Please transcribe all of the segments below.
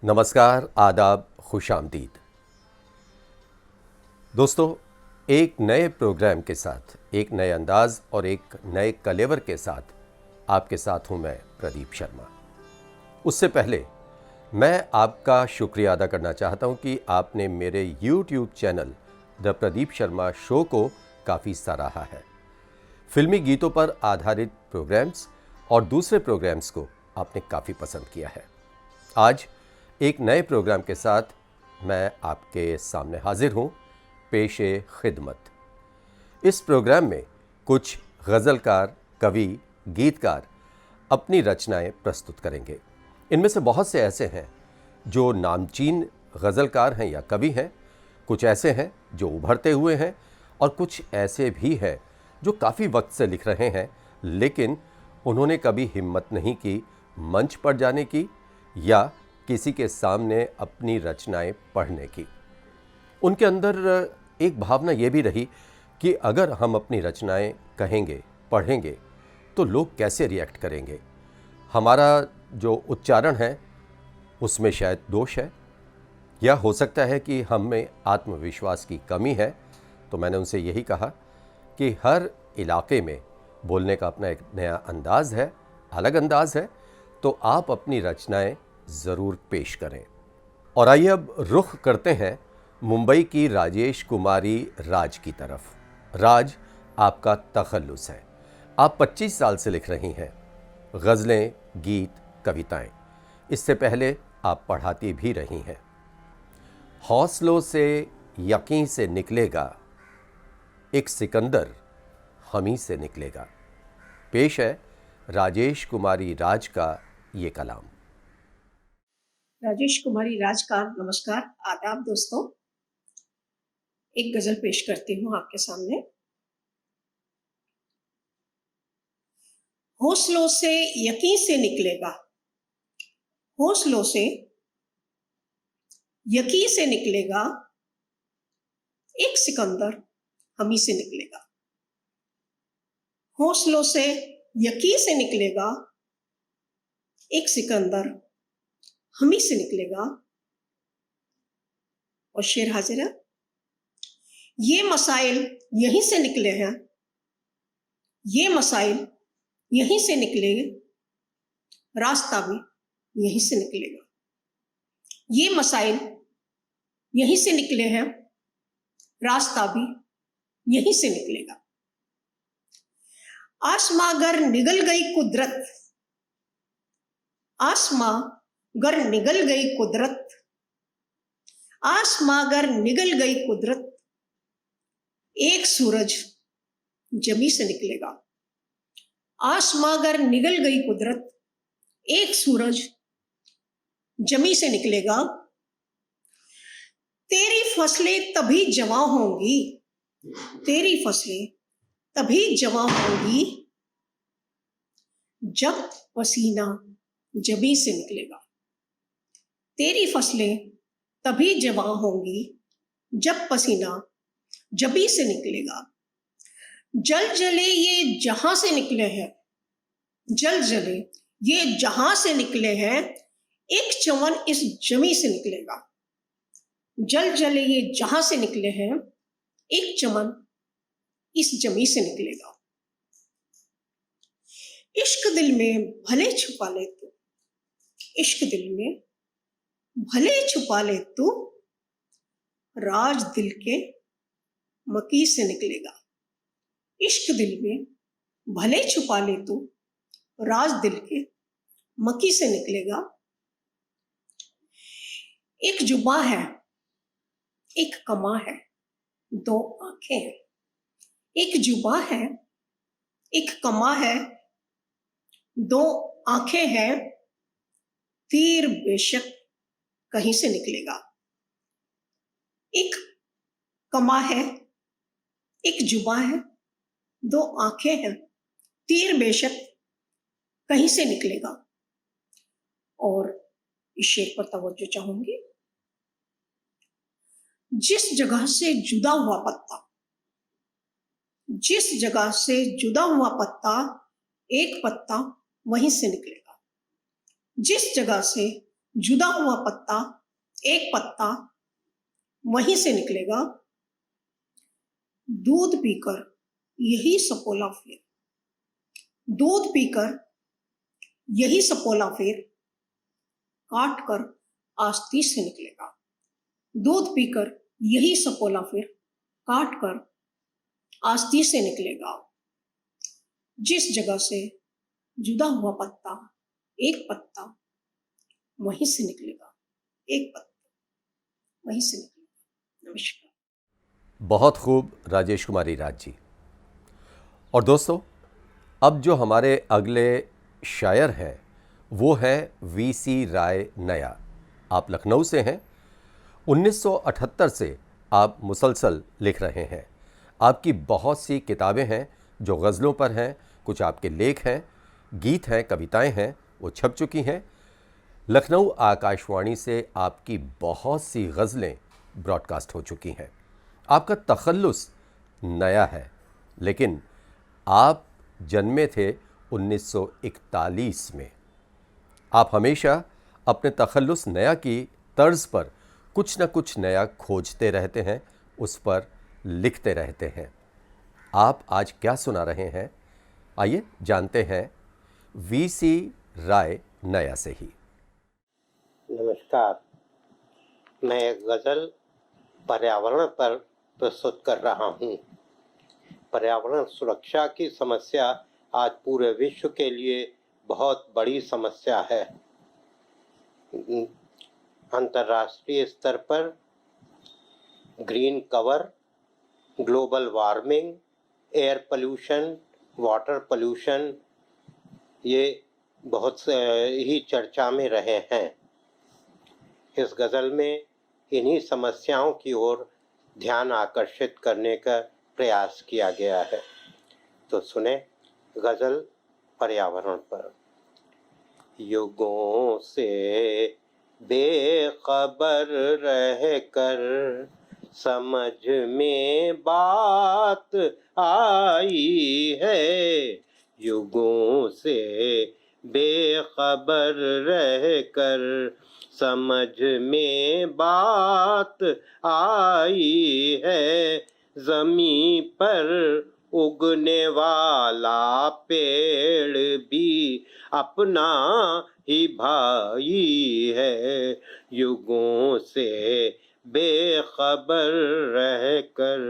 नमस्कार, आदाब, खुशामदीद। दोस्तों, एक नए प्रोग्राम के साथ, एक नए अंदाज और एक नए कलेवर के साथ आपके साथ हूं मैं प्रदीप शर्मा। उससे पहले मैं आपका शुक्रिया अदा करना चाहता हूं कि आपने मेरे YouTube channel the Pradeep Sharma show को काफ़ी सराहा है। फिल्मी गीतों पर आधारित प्रोग्राम्स और दूसरे प्रोग्राम्स को आपने काफ़ी पसंद किया है। आज एक नए प्रोग्राम के साथ मैं आपके सामने हाजिर हूं, पेशे खिदमत। इस प्रोग्राम में कुछ गज़लकार, कवि, गीतकार अपनी रचनाएं प्रस्तुत करेंगे। इनमें से बहुत से ऐसे हैं जो नामचीन गज़लकार हैं या कवि हैं, कुछ ऐसे हैं जो उभरते हुए हैं और कुछ ऐसे भी हैं जो काफ़ी वक्त से लिख रहे हैं, लेकिन उन्होंने कभी हिम्मत नहीं की मंच पर जाने की या किसी के सामने अपनी रचनाएं पढ़ने की। उनके अंदर एक भावना ये भी रही कि अगर हम अपनी रचनाएं कहेंगे, पढ़ेंगे, तो लोग कैसे रिएक्ट करेंगे। हमारा जो उच्चारण है उसमें शायद दोष है, या हो सकता है कि हम में आत्मविश्वास की कमी है। तो मैंने उनसे यही कहा कि हर इलाके में बोलने का अपना एक नया अंदाज़ है, अलग अंदाज़ है, तो आप अपनी रचनाएं ज़रूर पेश करें। और आइए अब रुख करते हैं मुंबई की राजेश कुमारी राज की तरफ। राज, आपका तखल्लुस है। आप 25 साल से लिख रही हैं गज़लें, गीत, कविताएं। इससे पहले आप पढ़ाती भी रही हैं। हौसलों से, यकीन से निकलेगा एक सिकंदर, हम ही से निकलेगा। पेश है राजेश कुमारी राज का ये कलाम। राजेश कुमारी राज का नमस्कार, आदाब दोस्तों। एक गजल पेश करती हूँ आपके सामने। हौसलों से यकीन से निकलेगा, हौसलों से यकीन से निकलेगा एक सिकंदर, हम ही से निकलेगा। हौसलों से यकीन से निकलेगा एक सिकंदर, हम ही से निकलेगा। और शेर हाजिर है। ये मसाइल यहीं से निकले हैं, ये मसाइल यहीं से निकलेंगे, रास्ता भी यहीं से निकलेगा। ये मसाइल यहीं से निकले हैं, रास्ता भी यहीं से निकलेगा। आसमां गर निगल गई कुदरत, आसमां गर निगल गई कुदरत, आसमां गर निगल गई कुदरत, एक सूरज जमी से निकलेगा। आसमां गर निगल गई कुदरत, एक सूरज जमी से निकलेगा। तेरी फसलें तभी जवां होंगी, तेरी फसलें तभी जवां होंगी जब पसीना जमी से निकलेगा। तेरी फसलें तभी जवां होंगी जब पसीना जमी से निकलेगा। जल जले ये जहां से निकले हैं, जल जले ये जहां से निकले हैं, एक चमन इस जमी से निकलेगा। जल जले ये जहां से निकले हैं, एक चमन इस जमी से निकलेगा। इश्क दिल में भले छुपा ले तू, इश्क दिल में भले छुपा ले तू, राज दिल के मकी से निकलेगा। इश्क दिल में भले छुपा ले तू, राज दिल के मकी से निकलेगा। एक जुबां है, एक कमा है, दो आंखें हैं। एक जुबां है, एक कमा है, दो आंखें हैं, तीर बेशक कहीं से निकलेगा। एक कमा है, एक जुबां है, दो आंखें हैं, तीर बेशक कहीं से निकलेगा। और इस शेर पर तवज्जो चाहूंगी। जिस जगह से जुदा हुआ पत्ता, जिस जगह से जुदा हुआ पत्ता, एक पत्ता वहीं से निकलेगा। जिस जगह से जुदा हुआ पत्ता एक पत्ता वहीं से निकलेगा। दूध पीकर यही सपोला फिर, दूध पीकर यही सपोला फिर काट कर आस्तीस से निकलेगा। दूध पीकर यही सपोला फिर काट कर आस्तीस से निकलेगा। जिस जगह से जुदा हुआ पत्ता एक पत्ता वहीं से निकलेगा, एक पत्ता वहीं से निकलेगा। नमस्कार। बहुत खूब राजेश कुमारी राज जी। और दोस्तों, अब जो हमारे अगले शायर हैं वो है वीसी राय नया। आप लखनऊ से हैं। 1978 से आप मुसलसल लिख रहे हैं। आपकी बहुत सी किताबें हैं जो गज़लों पर हैं, कुछ आपके लेख हैं, गीत हैं, कविताएं हैं, वो छप चुकी हैं। लखनऊ आकाशवाणी से आपकी बहुत सी गज़लें ब्रॉडकास्ट हो चुकी हैं। आपका तखल्लुस नया है, लेकिन आप जन्मे थे 1941 में। आप हमेशा अपने तखल्लुस नया की तर्ज पर कुछ न कुछ नया खोजते रहते हैं, उस पर लिखते रहते हैं। आप आज क्या सुना रहे हैं, आइए जानते हैं वीसी राय नया से ही। नमस्कार, मैं एक गज़ल पर्यावरण पर प्रस्तुत कर रहा हूँ। पर्यावरण सुरक्षा की समस्या आज पूरे विश्व के लिए बहुत बड़ी समस्या है। अंतर्राष्ट्रीय स्तर पर green cover, global warming, air pollution, water pollution, ये बहुत ही चर्चा में रहे हैं। इस गज़ल में इन्हीं समस्याओं की ओर ध्यान आकर्षित करने का प्रयास किया गया है। तो सुने गज़ल पर्यावरण पर। युगों से बेखबर रहकर समझ में बात आई है। युगों से बेखबर रहकर समझ में बात आई है। ज़मीं पर उगने वाला पेड़ भी अपना ही भाई है। युगों से बेखबर रहकर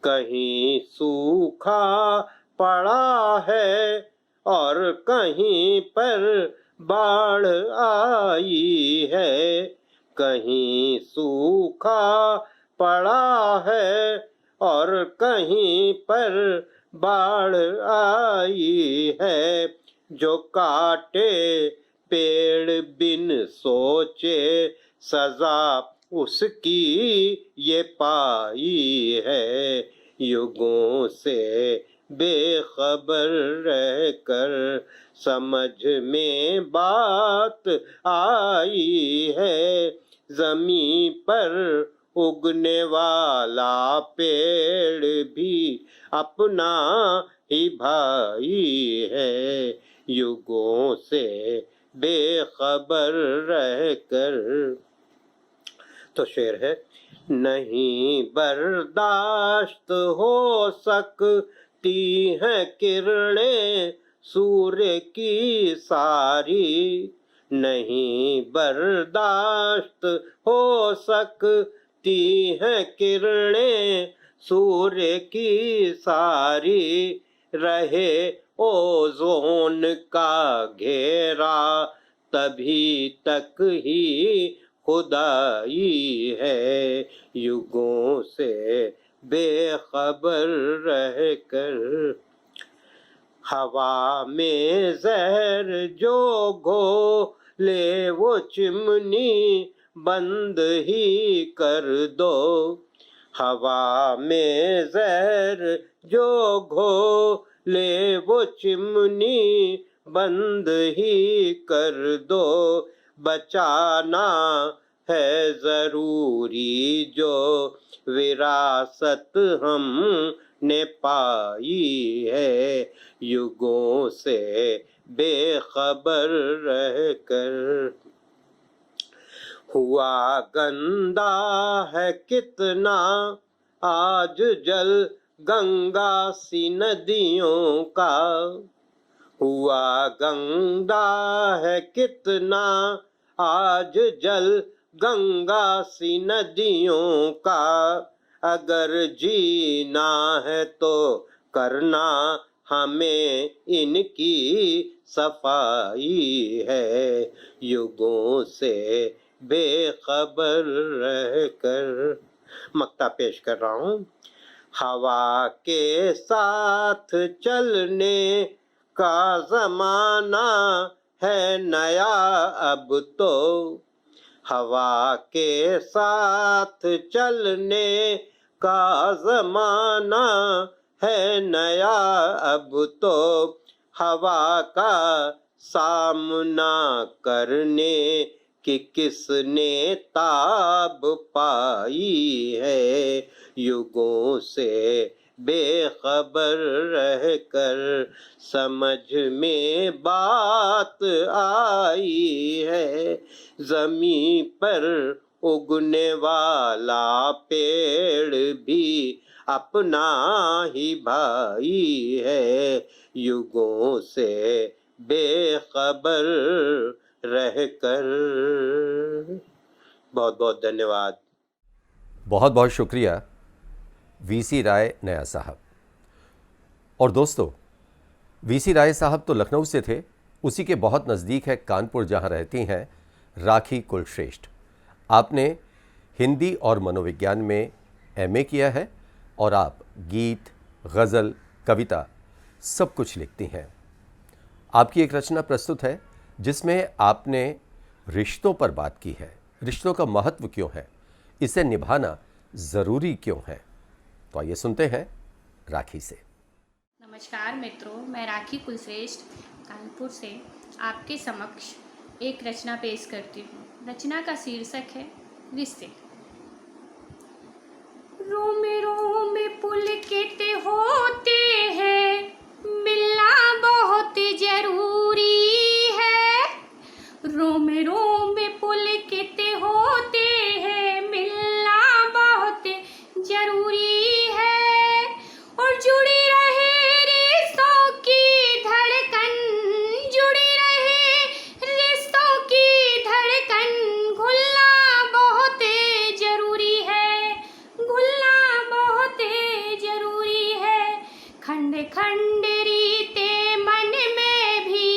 कहीं सूखा पड़ा है और कहीं पर बाढ़ आई है। कहीं सूखा पड़ा है और कहीं पर बाढ़ आई है। जो काटे पेड़ बिन सोचे सजा उसकी ये पाई है। युगों से बेखबर रहकर समझ में बात आई है। ज़मीं पर उगने वाला पेड़ भी अपना ही भाई है। युगों से बेखबर रहकर। तो शेर है, नहीं बर्दाश्त हो सकती हैं किरणें सूर्य की सारी। नहीं बर्दाश्त हो सकती हैं किरणें सूर्य की सारी। रहे ओज़ोन का घेरा तभी तक ही खुदाई है। युगों से बेखबर रहकर हवा में जहर जो घोले वो चिमनी बंद ही कर दो। हवा में जहर जो घोले वो चिमनी बंद ही कर दो। बचाना है जरूरी जो विरासत हमने पाई है। युगों से बेखबर रहकर हुआ गंदा है कितना आज जल गंगा सी नदियों का, हुआ गंगा है कितना आज जल गंगा सी नदियों का, अगर जीना है तो करना हमें इनकी सफाई है, युगों से बेखबर रहकर। मक्ता पेश कर रहा हूँ। हवा के साथ चलने का जमाना है नया अब तो, हवा के साथ चलने का जमाना है नया अब तो, हवा का सामना करने कि किसने ताब पाई है, युगों से बेखबर रहकर समझ में बात आई है, जमीन पर उगने वाला पेड़ भी अपना ही भाई है, युगों से बेखबर रहकर। बहुत बहुत धन्यवाद। बहुत बहुत शुक्रिया वीसी राय नया साहब। और दोस्तों, वीसी राय साहब तो लखनऊ से थे, उसी के बहुत नज़दीक है कानपुर जहां रहती हैं राखी कुलश्रेष्ठ। आपने हिंदी और मनोविज्ञान में एमए किया है और आप गीत, गज़ल, कविता सब कुछ लिखती हैं। आपकी एक रचना प्रस्तुत है जिसमें आपने रिश्तों पर बात की है। रिश्तों का महत्व क्यों है, इसे निभाना ज़रूरी क्यों है, तो आइए सुनते हैं राखी से। नमस्कार मित्रों, मैं राखी कुलश्रेष्ठ कानपुर से आपके समक्ष एक रचना पेश करती हूँ। रचना का शीर्षक है रिश्ते। रोम रोम पुलकित होते हैं, मिलना बहुत जरूरी है। रोम रोम पुलकित होते हैं, मिलना बहुत जरूरी है। और जुड़ी रहे रिश्तों की धड़कन, जुड़ी रहे रिश्तों की धड़कन, घुलना बहुत जरूरी है, घुलना बहुत जरूरी है। खंड खंड रीते मन में भी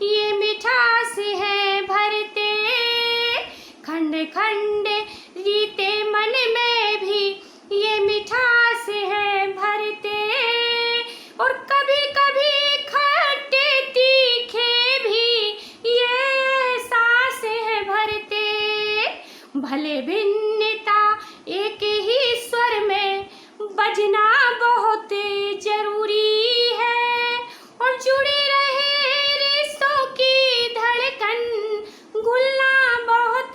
ये मिठास है भरते, खंड खंड रीते मन में भी ये मिठास है भरते। और कभी कभी खट्टे तीखे भी ये एहसास है भरते। भले भिन्नता एक ही स्वर में बजना बहुत जरूरी है। और जुड़ी रहे रिश्तों की धड़कन, घुलना बहुत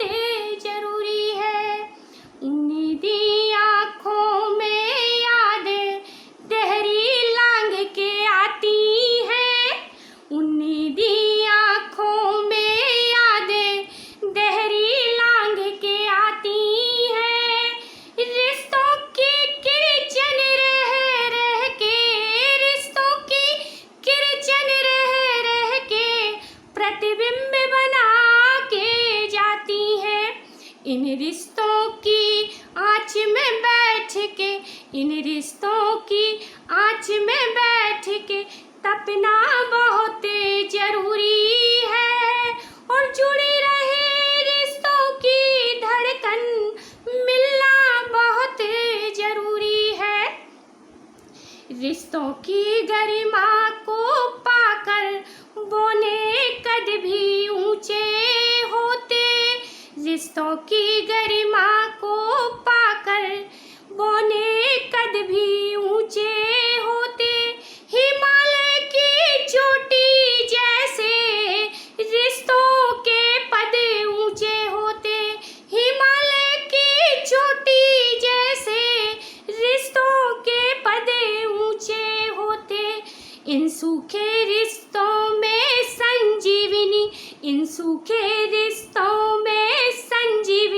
जरूरी है। नींदी आँखों में यादें गहरी लांग के आती हैं, नींदी आँखों में यादें गहरी लांग के आती हैं। रिश्तों की किरचन रह रह के, रिश्तों की किरचन रह रह के प्रतिबिंब बना के जाती है। इन रिश्तों की आँच में बैठ के, इन रिश्तों की आँच में बैठ के तपना बहुत जरूरी है। और जुड़ी रहे रिश्तों की धड़कन, मिलना बहुत जरूरी है। रिश्तों की गरिमा को पाकर बोने कद भी ऊंचे होते, रिश्तों की गरिमा को पाकर बोने कद भी ऊंचे होते। हिमालय की चोटी जैसे रिश्तों के पद ऊंचे होते, हिमालय की चोटी जैसे रिश्तों के पद ऊंचे होते। इन सूखे रिश्तों में संजीवनी, इन सूखे रिश्तों में संजीवनी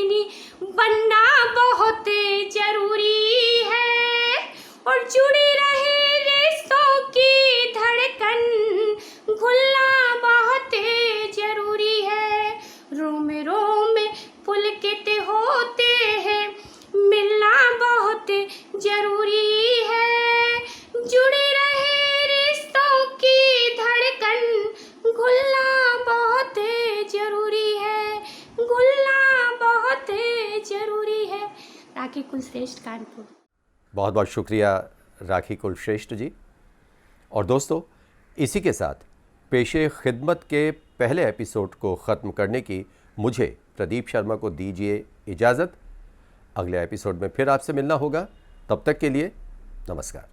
जुड़ी रहे रिश्तों की धड़कन, घुलना बहुत जरूरी है। रोम रोम पुलकित होते हैं, मिलना बहुत जरूरी है। जुड़ी रहे रिश्तों की धड़कन, घुलना बहुत जरूरी है, घुलना बहुत जरूरी है। राखी कुलश्रेष्ठ, कानपुर। बहुत बहुत शुक्रिया राखी कुलश्रेष्ठ जी। और दोस्तों, इसी के साथ पेशे खिदमत के पहले एपिसोड को ख़त्म करने की मुझे प्रदीप शर्मा को दीजिए इजाज़त। अगले एपिसोड में फिर आपसे मिलना होगा। तब तक के लिए नमस्कार।